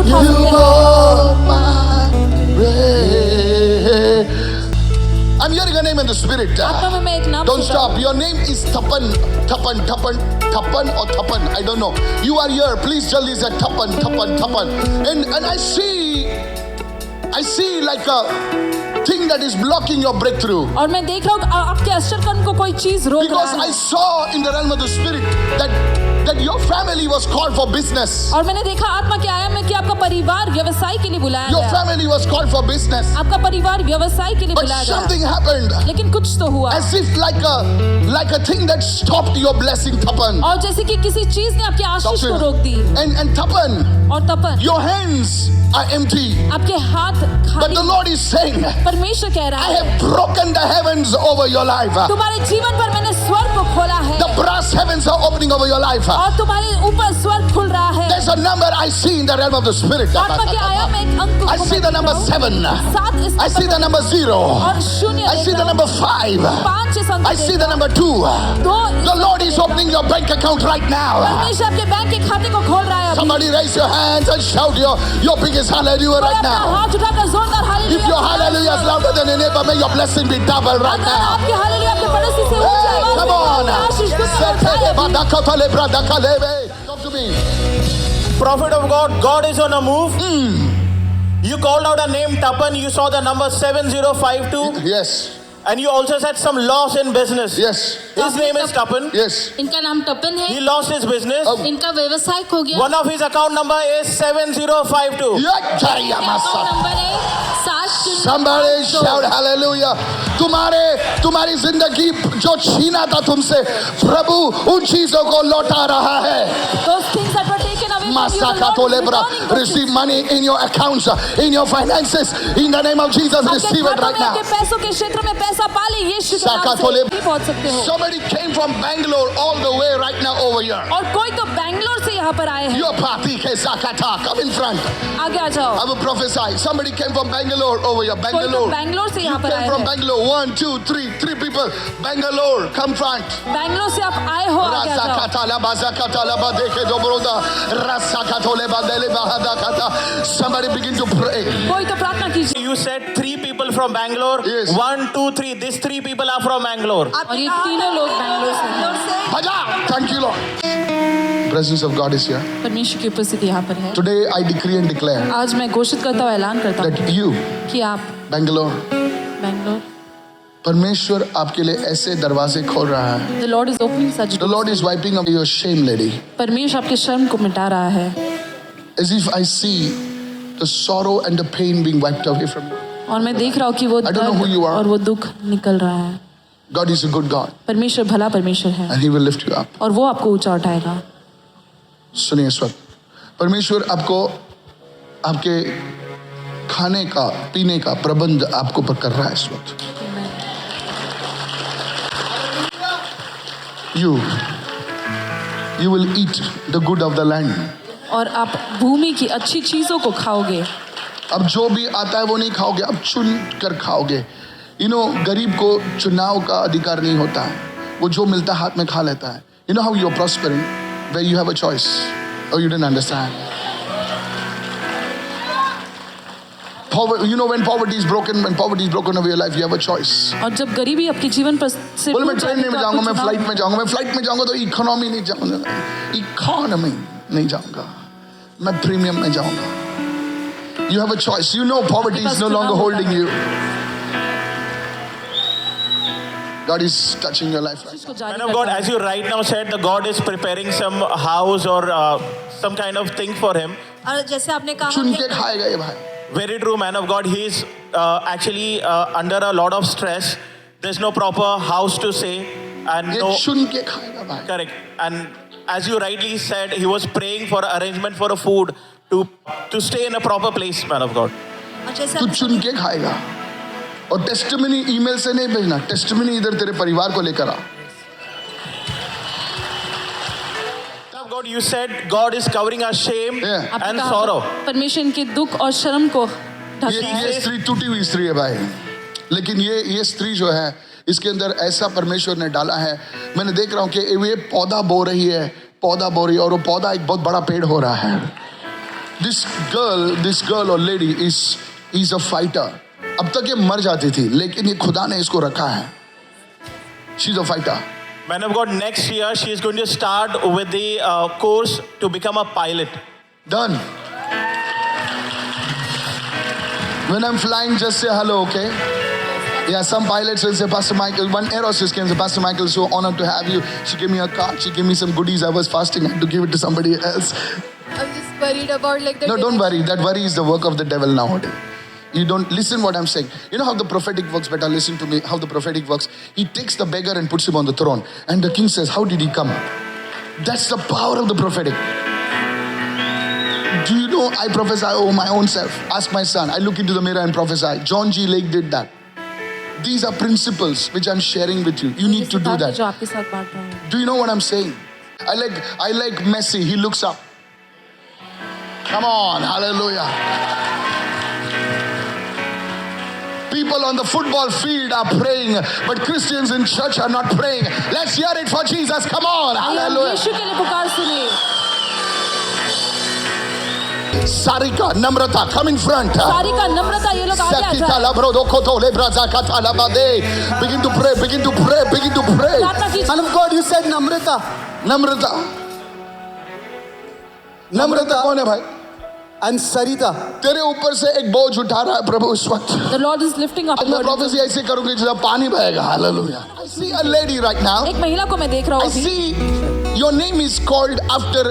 उठा You सकते हैं। are my praise. I'm hearing a name in the spirit. आत्मा में मैं एक नाम Don't सुन रहा stop. Your name is Tapan. Tapan, Tapan, Tapan or Tapan. I don't know. You are here. Please tell this Tapan, Tapan, Tapan. And I see like a thing that is blocking your breakthrough. हूँ। और मैं देख रहा हूँ आपके अष्टकर्म को कोई चीज रोक रहा Because I है। saw in the realm of the spirit that your family was called for business. और मैंने देखा आत्मा के आयाम में कि आपका परिवार व्यवसाय के लिए बुलाया Your गया। family was called for business. आपका परिवार व्यवसाय के लिए But बुलाया गया। something happened. लेकिन कुछ तो हुआ। As if like a thing that stopped your blessing, Tapan. और जैसे कि किसी चीज ने आपकी आशीष को रोक दी। And Tapan, और तपन, your hands are empty. आपके हाथ But खाली। the Lord is saying, परमेश्वर कह रहा I है, have broken the heavens over your life. तुम्हारे जीवन पर मैंने स्वर्ग को खोला है। The brass heavens are opening over your life. और तुम्हारे ऊपर स्वर्ग खुल रहा है। There's a number I see in the realm of the spirit. आत्मा के आयाम में एक अंक I को see मैं the देख number रहा हूँ। 7. सात इस I see the number 0. और शून्य I देख see the रहा हूँ। number 5. 5 इस अंक I देख see रहा the हूँ। number 2. 2 The Lord is opening your bank account right now. परमेश्वर आपके बैंक के खाते को खोल रहा है अभी। Somebody raise your hands and shout your biggest hallelujah कोई right अपना now. हाथ उठाकर जोरदार If your hallelujah is louder than your neighbor, may your blessing be double right अगर now. आपकी हालेलुया आपके पड़ोसी से ऊंची Hey, आवाज come में on. बोलिए, आशीष दुनिया में उठाए। Talk to me. Prophet of God, God is on a move. You called out a name, Tapan. You saw the number 7052. Yes. And you also said some loss in business. Yes. His name is Tapan. Yes. इनका नाम टपन है। He lost his business. Oh. इनका व्यवसाय खो गया। One of his account number is 7052. Account number है 7 Somebody shout hallelujah. तुम्हारी जिंदगी जो छीना था तुमसे, प्रभु उन चीजों को लौटा रहा है. Those things that were taken away from you, Masaka the Lord is tolebra. returning those Receive things. money in your accounts, in your finances, in the name of Jesus. आपके Receive it खातों right में, now. आपके पैसों के क्षेत्र में पैसा पाले, यीशु के नाम Saka से tole- भी पहुंच सकते हो। Somebody came from Bangalore all the way right now over here. और कोई तो बैंगलोर से यहाँ पर आए हैं। Your party ke Zakata. Come in front. आगे आ जाओ। I will prophesy. Somebody came from Bangalore over here. कोई तो Bangalore. बैंगलोर से You यहाँ पर came आए from हैं। Bangalore. 1, 2, 3. 3 people. Bangalore. Come front. Bangalore से आप आए हो, आगे आ जाओ। Razakatala bazakatala badeke dobroda. Rasakatole badele bahadakata. Somebody begin to pray. कोई तो प्रार्थना कीजिए। You said 3 people from Bangalore. Yes. 1, 2, 3. These 3 people are from Bangalore. और ये तीनों लोग बैंगलोर से हैं। Baja. Thank you, Lord. Presence of God is here. परमेश्वर की उपस्थिति यहाँ पर है। Today I decree and declare आज मैं घोषित करता हूँ, ऐलान करता हूँ that you, कि आप Bangalore, बैंगलोर, परमेश्वर आपके लिए ऐसे दरवाजे खोल रहा है. The Lord is opening such The Lord is wiping away your shame, lady. परमेश्वर आपके शर्म को मिटा रहा है। As if I see the sorrow and the pain being wiped away from you. और मैं देख रहा हूँ कि वो I don't know who दर्द you are. और वो दुख निकल रहा है। God is a good God परमेश्वर भला परमेश्वर है and He will lift you up. और वो आपको ऊंचा उठाएगा। सुनिए इस वक्त, परमेश्वर आपको आपके खाने का पीने का प्रबंध आपको पर कर रहा है इस वक्त. You will eat the good of the land. और आप भूमि की अच्छी चीजों को खाओगे। अब जो भी आता है वो नहीं खाओगे, अब चुन कर खाओगे. गरीब को चुनाव का अधिकार नहीं होता है, वो जो मिलता है हाथ में खा लेता है. You know how you are prospering, where you have a choice. Oh, you didn't understand. When poverty is broken over your life, you have a choice. और जब गरीबी आपके जीवन पर से बोले मैं टूट ट्रेन जाती में है, तो जाऊंगा, आपको मैं चुनाव- फ्लाइट में जाऊंगा तो इकोनॉमी नहीं जाऊंगा, मैं प्रीमियम में जाऊंगा. You have a choice. Poverty is no longer holding you. God is touching your life right now. इसको जारी Man of God, करता है। as you right now said, the God is preparing some house or some kind of thing for him. और जैसे आपने कहा चुन कि के खाएगा ये भाई. Very true, man of God. He is actually under a lot of stress. There's no proper house to stay, and ये no चुन के खाएगा भाई. correct. And as you rightly said, he was praying for arrangement for a food to stay in a proper place, man of God. और जैसे तू चुन के खाएगा. और टेस्टिमनी ईमेल से नहीं भेजना, टेस्टिमनी इधर तेरे परिवार को लेकर आ. Man of God, you said God is covering our shame Yeah. आपने and कहा, sorrow. परमेश्वर इनके दुख और शर्म को ढक ये स्त्री टूटी हुई स्त्री है भाई, लेकिन ये स्त्री जो है इसके अंदर ऐसा परमेश्वर ने डाला है. मैंने देख रहा हूँ कि ये पौधा बो रही है और वो पौधा एक बहुत बड़ा पेड़ हो रहा है. this girl or lady is a fighter. अब तक ये मर जाती थी, लेकिन ये खुदा ने इसको रखा है. She's a fighter. Man of God, next year she is going to start with the course to become a pilot. Done. When I'm flying, just say hello, okay? Yeah, some pilots will say, Pastor Michael, one air hostess came and said, Pastor Michael, so honored to have you. She gave me a card, she gave me some goodies. I was fasting, I had to give it to somebody else. I'm just worried about like the. No, don't worry. That worry is the work of the devil nowadays. You don't listen what I'm saying. You know how the prophetic works, better listen to me, how the prophetic works. He takes the beggar and puts him on the throne. And the king says, how did he come? That's the power of the prophetic. Do you know I prophesy over my own self? Ask my son. I look into the mirror and prophesy. John G. Lake did that. These are principles which I'm sharing with you. You need to do that. जो आपके साथ बांट रहा हूँ. Do you know what I'm saying? I like Messi. He looks up. Come on, hallelujah. People on the football field are praying, but Christians in church are not praying. Let's hear it for Jesus. Come on, hallelujah. यीशु के लिए पुकार सुनिए. Sarika, Namrata, come in front. Sarika, नम्रता, ये लोग आगे आ Sakita, जाए. Labrodo, Koto, Lebraza, Katalabade. Begin to pray, begin to pray, begin to pray. प्रार्थना कीजिए. Man of God, you said Namrata. Namrata. Namrata कौन है भाई? And Sarita. तेरे ऊपर से एक बोझ उठा रहा है प्रभु इस वक्त. The Lord is lifting up. आज मैं प्रोफेसी ऐसे करूंगी जब पानी बहेगा. Hallelujah. I see a lady right now. एक महिला को मैं देख रहा I हूँ. see your name is called after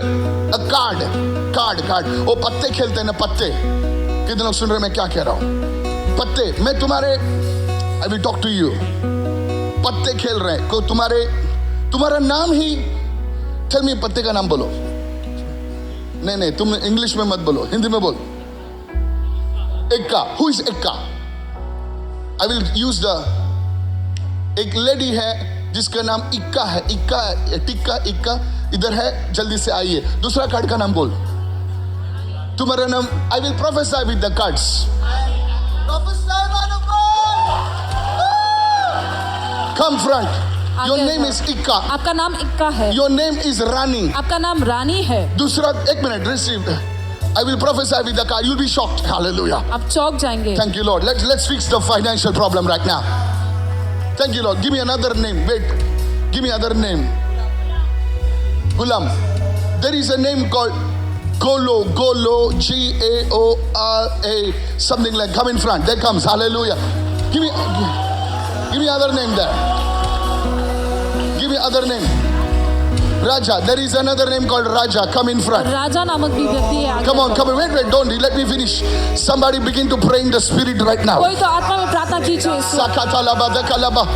a card. वो पत्ते खेलते हैं ना पत्ते. कितने लोग सुन रहे हैं मैं क्या कह रहा हूँ? पत्ते. मैं I will talk to you. पत्ते खेल रहे हैं. को तुम्हारा नाम ही. Tell me पत्ते का नाम बोलो. नहीं तुम इंग्लिश में मत बोलो, हिंदी में बोल. Ekka. Who is Ekka? I will use the. एक लेडी है जिसका नाम इक्का है. टिक्का इधर है. जल्दी से आइए. दूसरा कार्ड का नाम बोल. तुम्हारा नाम. I will prophesy with the cards. Come front. Your name is Ikka. आपका नाम इक्का है. Your name is Rani. आपका नाम रानी है. दूसरा एक minute. Receive. I will prophesy with the card. You'll be shocked. Hallelujah. आप चौक जाएंगे. Thank you, Lord. Let's fix the financial problem right now. Thank you, Lord. Give me another name. Wait. Give me another name. Gulam. There is a name called Golo. G-A-O-R-A. Something like. Come in front. There comes. Hallelujah. Give me other name there. Give me other name. Raja. There is another name called Raja. Come in front. राजा नामक भी व्यक्ति है. आगे Come on. बढ़ो. Wait. Don't. Let me finish. Somebody begin to pray in the spirit right now. कोई तो आत्मा में प्रार्थना कीजिए. Sakatalaba, dekalaba,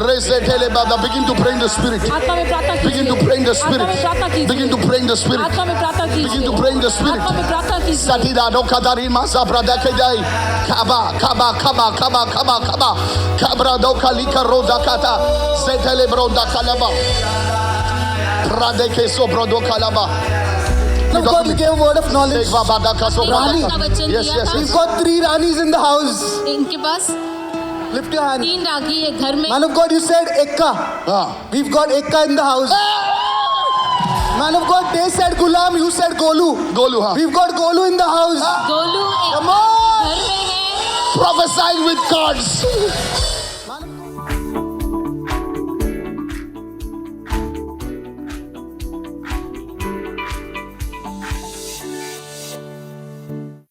resetelebada. Begin to pray in the spirit. आत्मा में प्रार्थना कीजिए. Begin to pray in the spirit. आत्मा में प्रार्थना कीजिए. Begin to pray in the spirit. आत्मा में प्रार्थना कीजिए. Begin to pray in the spirit. आत्मा में प्रार्थना कीजिए. Satida do kadari masa pradakejai. Kaba. Kabra do kalika roda kata. Zetelebro da kalaba. Pradeke sobro do kalaba. Man of God, you gave a word of knowledge. Rani. Yes. We've got 3 Ranis in the house. इनके पास Lift your hand. 3 रागी है घर में. Man of God, you said Ekka. हाँ. We've got Ekka in the house. Man of God, they said Gulam, you said Golu. Golu, हाँ. We've got Golu in the house. Golu एक Come on. घर में है. Prophesying with cards.